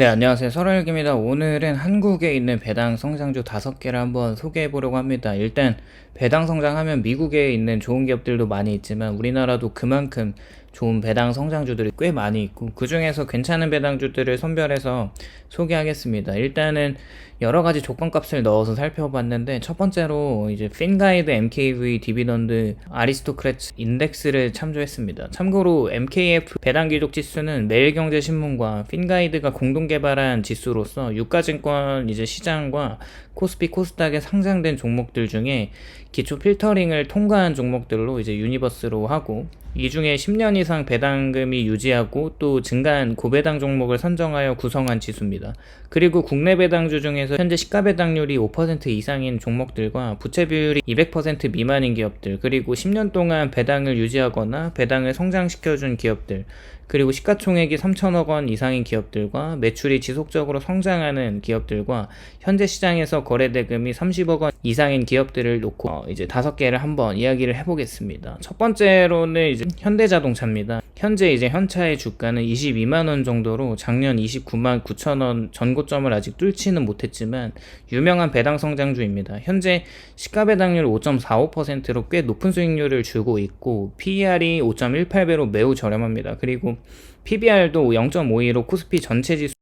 네, 안녕하세요. 설월기입니다. 오늘은 한국에 있는 배당 성장주 5개를 한번 소개해 보려고 합니다. 일단 배당 성장하면 미국에 있는 좋은 기업들도 많이 있지만 우리나라도 그만큼 좋은 배당 성장주들이 꽤 많이 있고, 그 중에서 괜찮은 배당주들을 선별해서 소개하겠습니다. 일단은 여러 가지 조건값을 넣어서 살펴봤는데, 첫 번째로 이제 핀가이드 MKV 디비던드 아리스토크래츠 인덱스를 참조했습니다. 참고로 MKF 배당 귀족 지수는 매일경제신문과 핀가이드가 공동 개발한 지수로서 유가증권 이제 시장과 코스피 코스닥에 상장된 종목들 중에 기초 필터링을 통과한 종목들로 이제 유니버스로 하고, 이 중에 10년 이상 배당금이 유지하고 또 증가한 고배당 종목을 선정하여 구성한 지수입니다. 그리고 국내 배당주 중에서 현재 시가 배당률이 5% 이상인 종목들과 부채 비율이 200% 미만인 기업들, 그리고 10년 동안 배당을 유지하거나 배당을 성장시켜준 기업들, 그리고 시가총액이 3천억 원 이상인 기업들과 매출이 지속적으로 성장하는 기업들과 현재 시장에서 거래대금이 30억 원 이상인 기업들을 놓고 이제 5개를 한번 이야기를 해보겠습니다. 첫 번째로는 이제 현대자동차입니다. 현재 이제 현차의 주가는 22만 원 정도로 작년 29만 9천 원 전고점을 아직 뚫지는 못했지만 유명한 배당 성장주입니다. 현재 시가 배당률 5.45%로 꽤 높은 수익률을 주고 있고, PER이 5.18배로 매우 저렴합니다. 그리고 PBR도 0.52로 코스피 전체 지수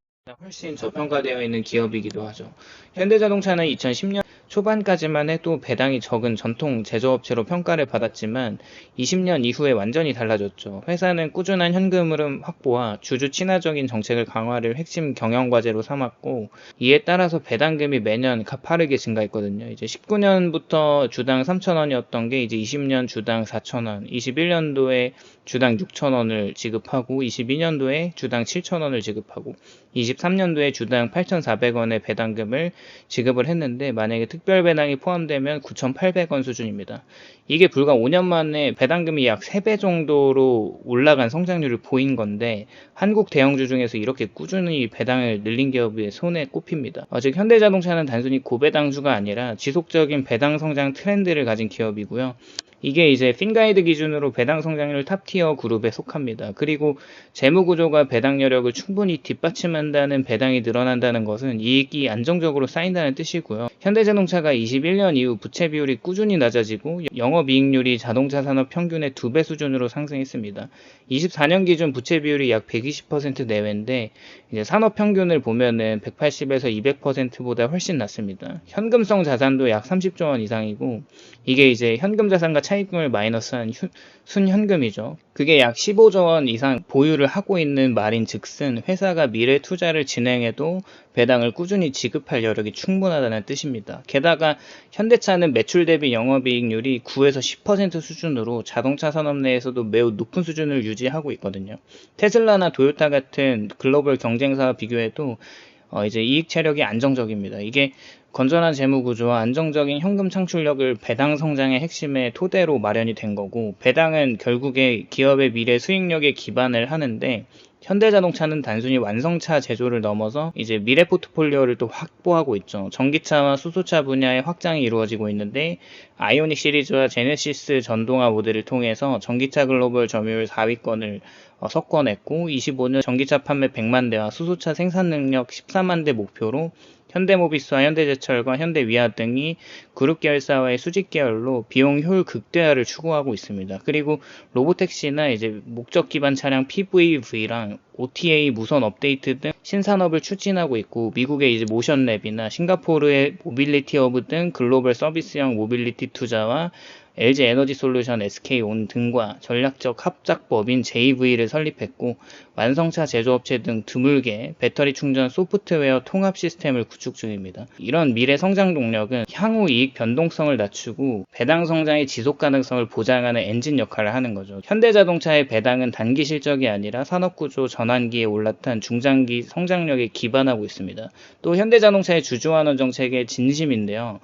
훨씬 저평가되어 있는 기업이기도 하죠. 현대자동차는 2010년 초반까지만 해도 배당이 적은 전통 제조업체로 평가를 받았지만 20년 이후에 완전히 달라졌죠. 회사는 꾸준한 현금 흐름 확보와 주주 친화적인 정책을 강화를 핵심 경영 과제로 삼았고, 이에 따라서 배당금이 매년 가파르게 증가했거든요. 이제 19년부터 주당 3,000원이었던 게 이제 20년 주당 4,000원, 21년도에 주당 6,000원을 지급하고, 22년도에 주당 7,000원을 지급하고, 23년도에 주당 8,400원의 배당금을 지급을 했는데, 만약에 특별 배당이 포함되면 9,800원 수준입니다. 이게 불과 5년 만에 배당금이 약 3배 정도로 올라간 성장률을 보인 건데, 한국 대형주 중에서 이렇게 꾸준히 배당을 늘린 기업의 손에 꼽힙니다. 즉 현대자동차는 단순히 고배당주가 아니라 지속적인 배당 성장 트렌드를 가진 기업이고요. 이게 이제 핀가이드 기준으로 배당 성장률 탑티어 그룹에 속합니다. 그리고 재무 구조가 배당 여력을 충분히 뒷받침한다는 배당이 늘어난다는 것은 이익이 안정적으로 쌓인다는 뜻이고요. 현대자동차가 21년 이후 부채 비율이 꾸준히 낮아지고 영업이익률이 자동차 산업 평균의 2배 수준으로 상승했습니다. 24년 기준 부채 비율이 약 120% 내외인데, 이제 산업 평균을 보면은 180에서 200%보다 훨씬 낮습니다. 현금성 자산도 약 30조 원 이상이고, 이게 이제 현금 자산과 차입금을 마이너스한 순현금이죠. 그게 약 15조 원 이상 보유를 하고 있는 말인 즉슨 회사가 미래 투자를 진행해도 배당을 꾸준히 지급할 여력이 충분하다는 뜻입니다. 게다가 현대차는 매출 대비 영업이익률이 9에서 10% 수준으로 자동차 산업 내에서도 매우 높은 수준을 유지하고 있거든요. 테슬라나 도요타 같은 글로벌 경쟁사와 비교해도 이제 이익 체력이 안정적입니다. 이게 건전한 재무 구조와 안정적인 현금 창출력을 배당 성장의 핵심의 토대로 마련이 된 거고, 배당은 결국에 기업의 미래 수익력에 기반을 하는데, 현대자동차는 단순히 완성차 제조를 넘어서 이제 미래 포트폴리오를 또 확보하고 있죠. 전기차와 수소차 분야의 확장이 이루어지고 있는데, 아이오닉 시리즈와 제네시스 전동화 모델을 통해서 전기차 글로벌 점유율 4위권을 석권했고, 25년 전기차 판매 100만 대와 수소차 생산 능력 14만 대 목표로 현대모비스와 현대제철과 현대위아 등이 그룹 계열사와의 수직 계열로 비용 효율 극대화를 추구하고 있습니다. 그리고 로보택시나 이제 목적 기반 차량 PVV랑 OTA 무선 업데이트 등 신산업을 추진하고 있고, 미국의 이제 모션랩이나 싱가포르의 모빌리티 허브 등 글로벌 서비스형 모빌리티 투자와 LG 에너지 솔루션 SK온 등과 전략적 합작법인 JV를 설립했고, 완성차 제조업체 등 드물게 배터리 충전 소프트웨어 통합 시스템을 구축 중입니다. 이런 미래 성장 동력은 향후 이익 변동성을 낮추고 배당 성장의 지속 가능성을 보장하는 엔진 역할을 하는 거죠. 현대자동차의 배당은 단기 실적이 아니라 산업구조 전환기에 올라탄 중장기 성장력에 기반하고 있습니다. 또 현대자동차의 주주환원 정책의 진심인데요.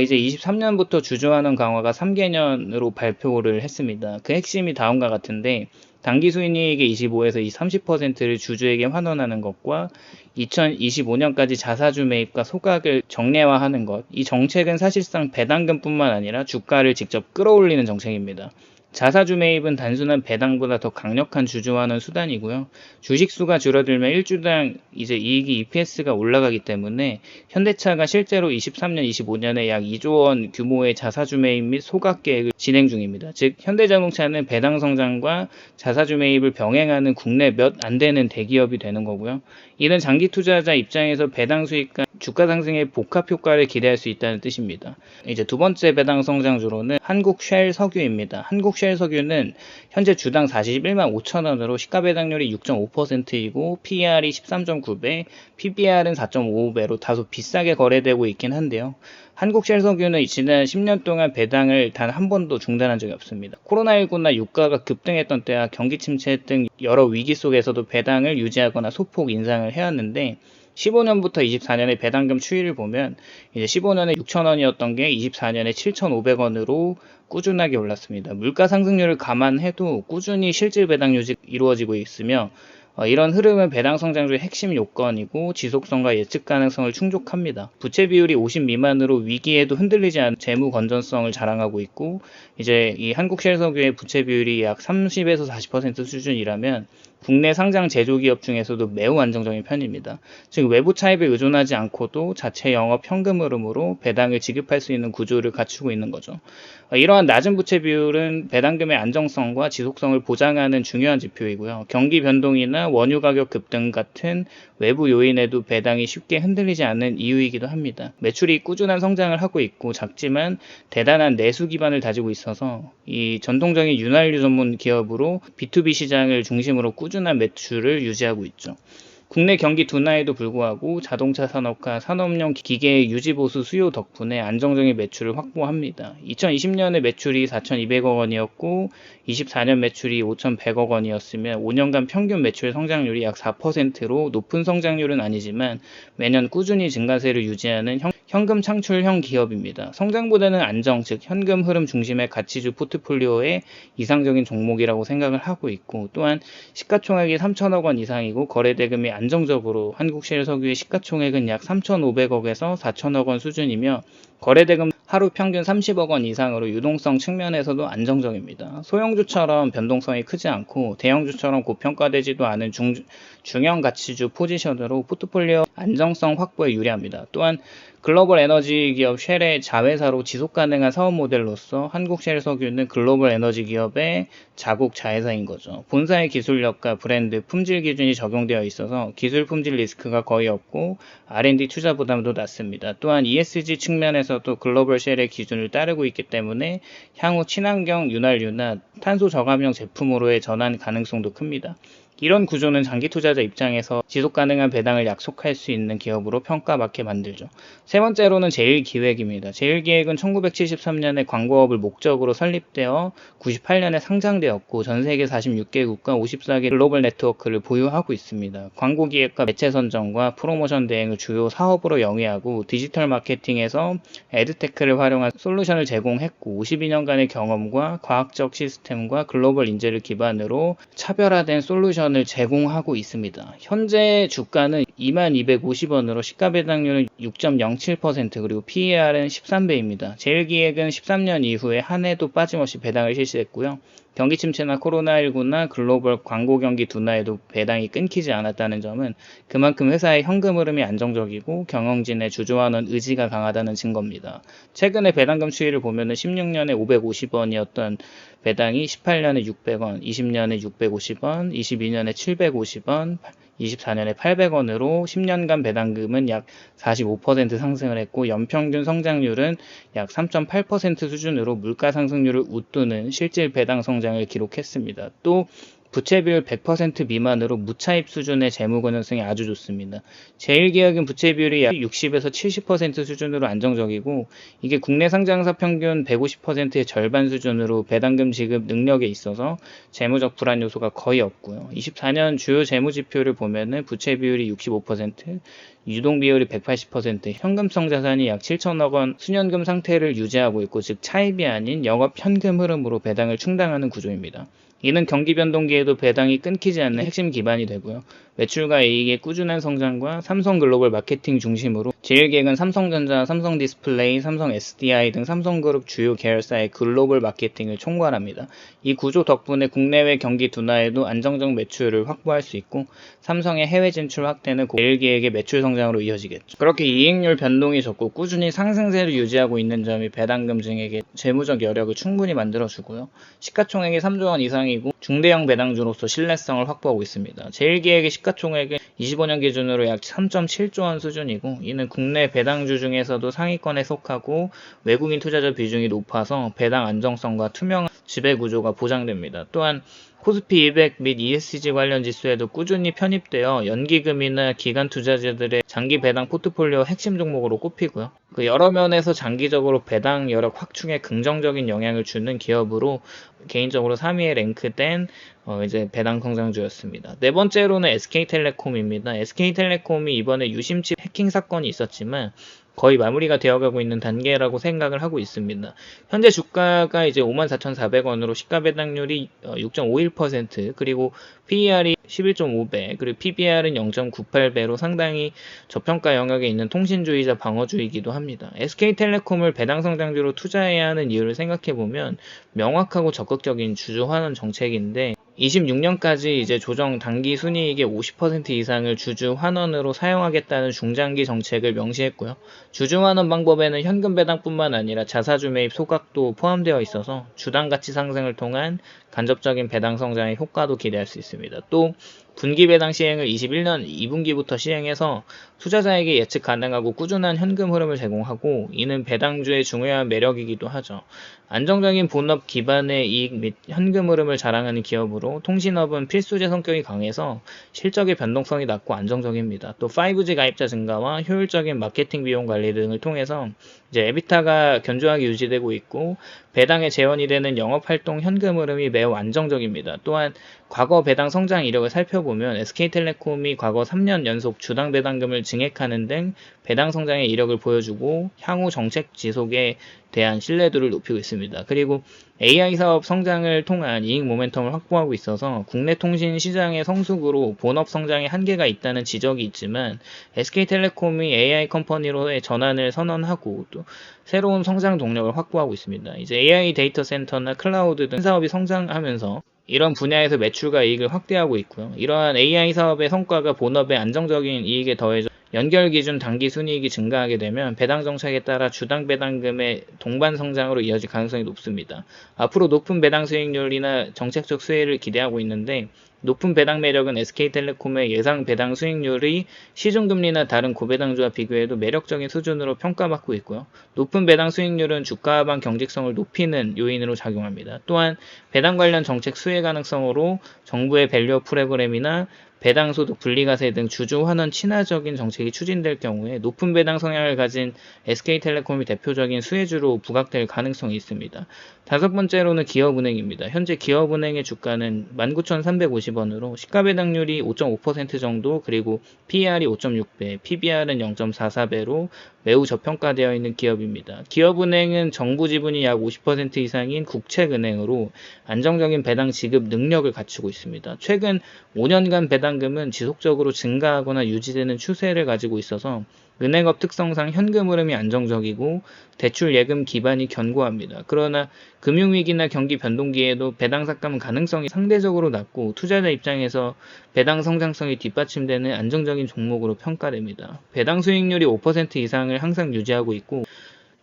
이제 23년부터 주주환원 강화가 3개년으로 발표를 했습니다. 그 핵심이 다음과 같은데, 당기 수익률의 25에서 30%를 주주에게 환원하는 것과 2025년까지 자사주 매입과 소각을 정례화하는 것. 이 정책은 사실상 배당금뿐만 아니라 주가를 직접 끌어올리는 정책입니다. 자사주 매입은 단순한 배당보다 더 강력한 주주환원 수단이고요. 주식수가 줄어들면 1주당 이제 이익이 EPS가 올라가기 때문에 현대차가 실제로 23년, 25년에 약 2조 원 규모의 자사주 매입 및 소각 계획을 진행 중입니다. 즉 현대자동차는 배당 성장과 자사주 매입을 병행하는 국내 몇 안 되는 대기업이 되는 거고요. 이는 장기 투자자 입장에서 배당 수익과 주가 상승의 복합 효과를 기대할 수 있다는 뜻입니다. 이제 두 번째 배당 성장주로는 한국 쉘 석유입니다. 한국 쉘 석유는 현재 주당 41만 5천 원으로 시가 배당률이 6.5%이고 PER이 13.9배, PBR은 4.55배로 다소 비싸게 거래되고 있긴 한데요. 한국 쉘 석유는 지난 10년 동안 배당을 단 한 번도 중단한 적이 없습니다. 코로나19나 유가가 급등했던 때와 경기 침체 등 여러 위기 속에서도 배당을 유지하거나 소폭 인상을 해왔는데 15년부터 24년의 배당금 추이를 보면 이제 15년에 6,000원이었던 게 24년에 7,500원으로 꾸준하게 올랐습니다. 물가 상승률을 감안해도 꾸준히 실질 배당 유지 이루어지고 있으며 이런 흐름은 배당 성장주의 핵심 요건이고 지속성과 예측 가능성을 충족합니다. 부채 비율이 50 미만으로 위기에도 흔들리지 않은 재무 건전성을 자랑하고 있고 이제 이 한국쉘석유의 부채 비율이 약 30에서 40% 수준이라면 국내 상장 제조기업 중에서도 매우 안정적인 편입니다. 즉 외부 차입에 의존하지 않고도 자체 영업 현금 흐름으로 배당을 지급할 수 있는 구조를 갖추고 있는 거죠. 이러한 낮은 부채 비율은 배당금의 안정성과 지속성을 보장하는 중요한 지표이고요. 경기 변동이나 원유 가격 급등 같은 외부 요인에도 배당이 쉽게 흔들리지 않는 이유이기도 합니다. 매출이 꾸준한 성장을 하고 있고 작지만 대단한 내수 기반을 다지고 있어서 이 전통적인 윤활유 전문 기업으로 B2B 시장을 중심으로 꾸준한 매출을 유지하고 있죠. 국내 경기 둔화에도 불구하고 자동차 산업과 산업용 기계의 유지보수 수요 덕분에 안정적인 매출을 확보합니다. 2020년에 매출이 4,200억 원이었고 24년 매출이 5,100억 원이었으며 5년간 평균 매출 성장률이 약 4%로 높은 성장률은 아니지만 매년 꾸준히 증가세를 유지하는 현금 창출형 기업입니다. 성장보다는 안정, 즉 현금 흐름 중심의 가치주 포트폴리오의 이상적인 종목이라고 생각을 하고 있고 또한 시가총액이 3천억 원 이상이고 거래대금이 안정적으로 한국실석유의 시가총액은 약 3,500억에서 4천억 원 수준이며 거래대금 하루 평균 30억 원 이상으로 유동성 측면에서도 안정적입니다. 소형주처럼 변동성이 크지 않고 대형주처럼 고평가되지도 않은 중형 가치주 포지션으로 포트폴리오 안정성 확보에 유리합니다. 또한 글로벌 에너지 기업 쉘의 자회사로 지속 가능한 사업 모델로서 한국쉘석유는 글로벌 에너지 기업의 자국 자회사인 거죠. 본사의 기술력과 브랜드, 품질 기준이 적용되어 있어서 기술 품질 리스크가 거의 없고 R&D 투자 부담도 낮습니다. 또한 ESG 측면에서도 글로벌 쉘의 기준을 따르고 있기 때문에 향후 친환경 윤활유나 탄소 저감형 제품으로의 전환 가능성도 큽니다. 이런 구조는 장기 투자자 입장에서 지속 가능한 배당을 약속할 수 있는 기업으로 평가받게 만들죠. 세 번째로는 제일기획입니다. 제일기획은 1973년에 광고업을 목적으로 설립되어 98년에 상장되었고 전 세계 46개국과 54개 글로벌 네트워크를 보유하고 있습니다. 광고기획과 매체 선정과 프로모션 대행을 주요 사업으로 영위하고 디지털 마케팅에서 에드테크를 활용한 솔루션을 제공했고 52년간의 경험과 과학적 시스템과 글로벌 인재를 기반으로 차별화된 솔루션 을 제공하고 있습니다. 현재 주가는 2250원으로 시가 배당률은 6.07% 그리고 PER은 13배입니다. 제일기획은 13년 이후에 한 해도 빠짐없이 배당을 실시했고요. 경기 침체나 코로나19나 글로벌 광고 경기 둔화에도 배당이 끊기지 않았다는 점은 그만큼 회사의 현금 흐름이 안정적이고 경영진의 주주환원 의지가 강하다는 증거입니다. 최근에 배당금 추이를 보면은 16년에 550원이었던 배당이 18년에 600원, 20년에 650원, 22년에 750원, 24년에 800원으로 10년간 배당금은 약 45% 상승을 했고 연평균 성장률은 약 3.8% 수준으로 물가 상승률을 웃도는 실질 배당 성장을 기록했습니다. 또 부채 비율 100% 미만으로 무차입 수준의 재무 건전성이 아주 좋습니다. 제일기획은 부채 비율이 약 60에서 70% 수준으로 안정적이고 이게 국내 상장사 평균 150%의 절반 수준으로 배당금 지급 능력에 있어서 재무적 불안 요소가 거의 없고요. 24년 주요 재무 지표를 보면은 부채 비율이 65%, 유동 비율이 180%, 현금성 자산이 약 7천억 원 순현금 상태를 유지하고 있고 즉 차입이 아닌 영업 현금 흐름으로 배당을 충당하는 구조입니다. 이는 경기 변동기에도 배당이 끊기지 않는 핵심 기반이 되고요. 매출과 이익의 꾸준한 성장과 삼성 글로벌 마케팅 중심으로 제일기획은 삼성전자, 삼성디스플레이, 삼성 SDI 등 삼성그룹 주요 계열사의 글로벌 마케팅을 총괄합니다. 이 구조 덕분에 국내외 경기 둔화에도 안정적 매출을 확보할 수 있고 삼성의 해외 진출 확대는 제일기획의 매출 성장으로 이어지겠죠. 그렇게 이익률 변동이 적고 꾸준히 상승세를 유지하고 있는 점이 배당금 증액의 재무적 여력을 충분히 만들어주고요. 시가총액이 3조 원 이상이고 중대형 배당주로서 신뢰성을 확보하고 있습니다. 제일기획의 시가총액은 25년 기준으로 약 3.7조 원 수준이고 이는 국내 배당주 중에서도 상위권에 속하고 외국인 투자자 비중이 높아서 배당 안정성과 투명한 지배구조가 보장됩니다. 또한 코스피 200 및 ESG 관련 지수에도 꾸준히 편입되어 연기금이나 기관 투자자들의 장기 배당 포트폴리오 핵심 종목으로 꼽히고요. 여러 면에서 장기적으로 배당 여력 확충에 긍정적인 영향을 주는 기업으로 개인적으로 3위에 랭크된 이제 배당 성장주였습니다. 네 번째로는 SK텔레콤입니다. SK텔레콤이 이번에 유심칩 해킹 사건이 있었지만 거의 마무리가 되어가고 있는 단계라고 생각을 하고 있습니다. 현재 주가가 이제 54,400원으로 시가 배당률이 6.51% 그리고 PER이 11.5배 그리고 PBR은 0.98배로 상당히 저평가 영역에 있는 통신주의자 방어주의이기도 합니다. SK텔레콤을 배당 성장주로 투자해야 하는 이유를 생각해보면 명확하고 적극적인 주주 환원 정책인데 26년까지 이제 조정 단기 순이익의 50% 이상을 주주 환원으로 사용하겠다는 중장기 정책을 명시했고요. 주주 환원 방법에는 현금 배당뿐만 아니라 자사주 매입 소각도 포함되어 있어서 주당 가치 상승을 통한 간접적인 배당 성장의 효과도 기대할 수 있습니다. 또 분기 배당 시행을 21년 2분기부터 시행해서 투자자에게 예측 가능하고 꾸준한 현금 흐름을 제공하고 이는 배당주의 중요한 매력이기도 하죠. 안정적인 본업 기반의 이익 및 현금 흐름을 자랑하는 기업으로 통신업은 필수제 성격이 강해서 실적의 변동성이 낮고 안정적입니다. 또 5G 가입자 증가와 효율적인 마케팅 비용 관리 등을 통해서 이제 에비타가 견조하게 유지되고 있고 배당에 재원이 되는 영업활동 현금 흐름이 매우 안정적입니다. 또한 과거 배당 성장 이력을 살펴보면 SK텔레콤이 과거 3년 연속 주당 배당금을 증액하는 등 배당 성장의 이력을 보여주고 향후 정책 지속에 대한 신뢰도를 높이고 있습니다. 그리고 AI 사업 성장을 통한 이익 모멘텀을 확보하고 있어서 국내 통신 시장의 성숙으로 본업 성장에 한계가 있다는 지적이 있지만 SK텔레콤이 AI 컴퍼니로의 전환을 선언하고 또 새로운 성장 동력을 확보하고 있습니다. 이제 AI 데이터 센터나 클라우드 등 사업이 성장하면서 이런 분야에서 매출과 이익을 확대하고 있고요. 이러한 AI 사업의 성과가 본업의 안정적인 이익에 더해져 연결 기준 단기 순이익이 증가하게 되면 배당 정책에 따라 주당 배당금의 동반 성장으로 이어질 가능성이 높습니다. 앞으로 높은 배당 수익률이나 정책적 수혜를 기대하고 있는데 높은 배당 매력은 SK텔레콤의 예상 배당 수익률이 시중금리나 다른 고배당주와 비교해도 매력적인 수준으로 평가받고 있고요. 높은 배당 수익률은 주가 하방 경직성을 높이는 요인으로 작용합니다. 또한 배당 관련 정책 수혜 가능성으로 정부의 밸류 프로그램이나 배당소득 분리과세 등 주주 환원 친화적인 정책이 추진될 경우에 높은 배당 성향을 가진 SK텔레콤이 대표적인 수혜주로 부각될 가능성이 있습니다. 다섯 번째로는 기업은행입니다. 현재 기업은행의 주가는 19,350원으로 시가배당률이 5.5% 정도 그리고 PER이 5.6배, PBR은 0.44배로 매우 저평가되어 있는 기업입니다. 기업은행은 정부 지분이 약 50% 이상인 국책은행으로 안정적인 배당 지급 능력을 갖추고 있습니다. 최근 5년간 배당금은 지속적으로 증가하거나 유지되는 추세를 가지고 있어서 은행업 특성상 현금 흐름이 안정적이고 대출 예금 기반이 견고합니다. 그러나 금융위기나 경기 변동기에도 배당 삭감 가능성이 상대적으로 낮고 투자자 입장에서 배당 성장성이 뒷받침되는 안정적인 종목으로 평가됩니다. 배당 수익률이 5% 이상을 항상 유지하고 있고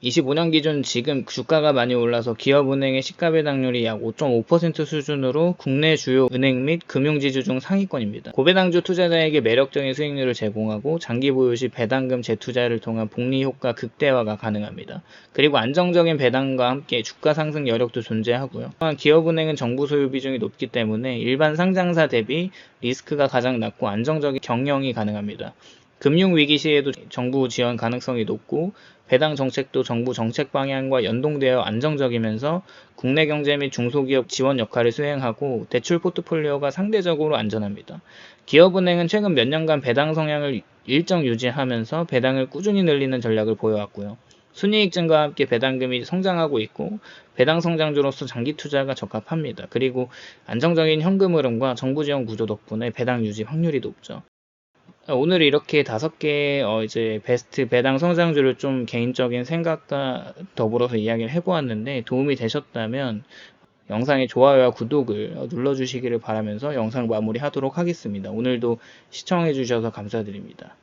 25년 기준 지금 주가가 많이 올라서 기업은행의 시가배당률이 약 5.5% 수준으로 국내 주요 은행 및 금융지주 중 상위권입니다. 고배당주 투자자에게 매력적인 수익률을 제공하고 장기 보유 시 배당금 재투자를 통한 복리 효과 극대화가 가능합니다. 그리고 안정적인 배당과 함께 주가 상승 여력도 존재하고요. 또한 기업은행은 정부 소유 비중이 높기 때문에 일반 상장사 대비 리스크가 가장 낮고 안정적인 경영이 가능합니다. 금융위기 시에도 정부 지원 가능성이 높고 배당 정책도 정부 정책 방향과 연동되어 안정적이면서 국내 경제 및 중소기업 지원 역할을 수행하고 대출 포트폴리오가 상대적으로 안전합니다. 기업은행은 최근 몇 년간 배당 성향을 일정 유지하면서 배당을 꾸준히 늘리는 전략을 보여왔고요. 순이익 증가와 함께 배당금이 성장하고 있고 배당 성장주로서 장기 투자가 적합합니다. 그리고 안정적인 현금 흐름과 정부 지원 구조 덕분에 배당 유지 확률이 높죠. 오늘 이렇게 5개 이제 베스트 배당 성장주를 좀 개인적인 생각과 더불어서 이야기를 해보았는데 도움이 되셨다면 영상의 좋아요와 구독을 눌러주시기를 바라면서 영상 마무리하도록 하겠습니다. 오늘도 시청해주셔서 감사드립니다.